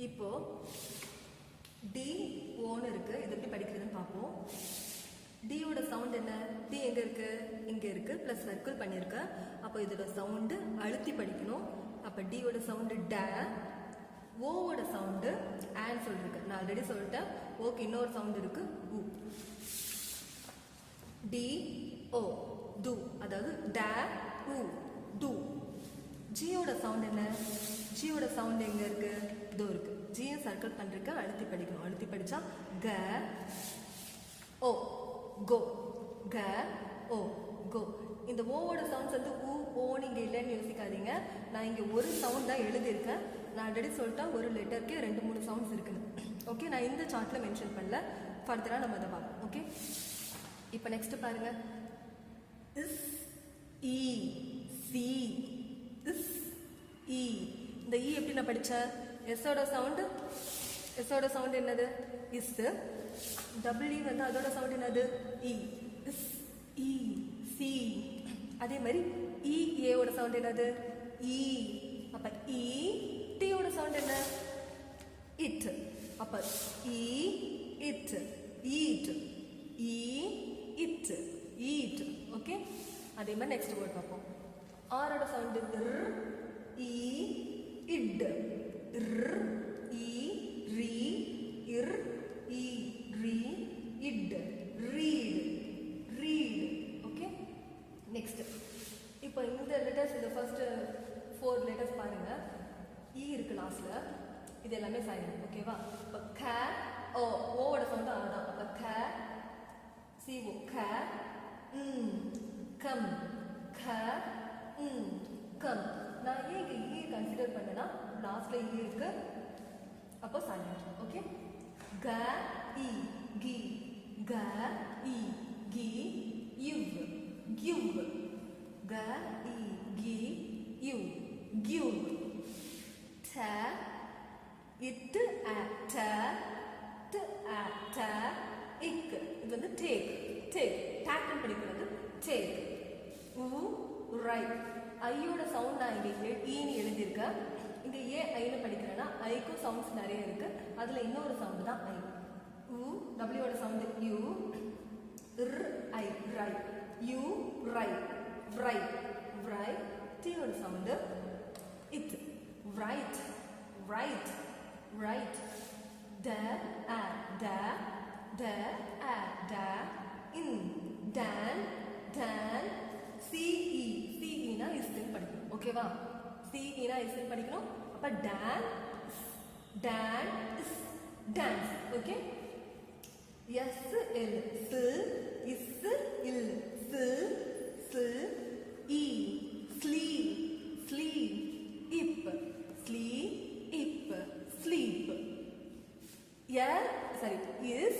இப்போ டி ஓன்னு இருக்கு. இது எப்படி படிக்கிறதுன்னு பார்ப்போம். டியோட சவுண்ட் என்ன? டி எங்க இருக்கு? இங்க இருக்கு. பிளஸ் சர்க்கிள் பண்ணிருக்க. அப்போ இதோட சவுண்டு அழுத்தி படிக்கணும். அப்ப டியோட சவுண்டு ட, ஓவோட சவுண்டு ஆன்னு சொல்லிருக்கு. நான் ஆல்ரெடி சொல்லிட்டேன். ஓக்கு இன்னொரு சவுண்ட் இருக்கு, உ. டி ஓ டு, அதாவது ட உ டு. ஜியோட சவுண்ட் என்ன? ஜியோட சவுண்ட் எங்க இருக்கு? இதோ இருக்கு. ஜியை சர்க்கிள் பண்றதுக்கு அழுத்தி படிக்கணும். அழுத்தி படிச்சா க ஓ கோ, க ஓ கோ. இந்த ஓவோட சவுண்ட்ஸ் வந்து ஊ ஓன்னு இங்க இல்லைன்னு யோசிக்காதீங்க. நான் இங்க ஒரு சவுண்ட் தான் எழுதியிருக்கேன். நான் ஆல்ரெடி சொல்லிட்டேன் ஒரு லெட்டருக்கு 2-3 சவுண்ட்ஸ் இருக்குன்னு. ஓகே, நான் இந்த சார்ட்ல மென்ஷன் பண்ணல. ஃபர்தரா நம்ம அதை பார்ப்போம். ஓகே, இப்போ நெக்ஸ்ட் பாருங்க. Is E C is E. இந்த இ எப்படி நான் படித்தேன்? எஸ்ஸோட சவுண்டு, எஸ்ஸோட சவுண்ட் என்னது? இஸ். டபுள் இ வந்து அதோட சவுண்ட் என்னது? இ. Is E C. அதே மாதிரி இ ஏவோட சவுண்ட் என்னது? இ. அப்ப இ. டியோட சவுண்ட் என்ன? இட். அப்ப E it eat, E it eat. Okay, அதே மாதிரி நெக்ஸ்ட் வேர்ட் பார்ப்போம். ஆரோட சவுண்ட் இர், இ இட், இர் இ ரி, இர் இ ரி, it, read, read. Okay, next இப்போ இந்த லெட்டர்ஸ், இந்த ஃபர்ஸ்ட் 4 லெட்டர்ஸ் பாருங்க. இ இருக்கு லாஸ்ட்ல. இது எல்லாமே சைலண்ட். ஓகேவா? இப்போ க ஓ, ஓவோட சவுண்ட் ஆதான். அப்போ க சி ஓ, க கம், க கம். நான் ஏன் இங்கே ஈ கன்சிடர் பண்ணேன்னா லாஸ்ட்ல ஈ இருக்கு, அப்போ சைலண்ட். ஓகே, க இ கி, க இ கி, இவ் கிவ், க இ கி இவ் கிவ். ட இட்டு அ, ட டு அ, ட இக். இது வந்து டேக், டேக். டேக்னு படிக்கிறது டேக். உ ரைட். ஐயோட சவுண்ட் நான் இங்கே ஈன்னு எழுதியிருக்கேன். இங்கே ஏன் ஐன்னு படிக்கிறேன்னா ஐக்கும் சவுண்ட்ஸ் நிறைய இருக்கு. அதில் இன்னொரு சவுண்டு தான் ஐ. உ. டபிள்யூட சவுண்டு யூ. இர் I right, U right, right right. டியோட sound it, right, right, right. ட அ ட, ட அ ட, இன் டான், டான். சிஇ, சிஇனா இஸ்ன்னு படிக்கணும். ஓகேவா? சிஇனா இஸ்ன்னு படிக்கணும். அப்ப டான், டான் is dance. Okay, S L, ஸ் இஸ் இல், ஸ் ஸ் இ, ஸ்லீவ், ஸ்லீவ். இப், ஸ்லீ இப், ஸ்லீப். L sorry is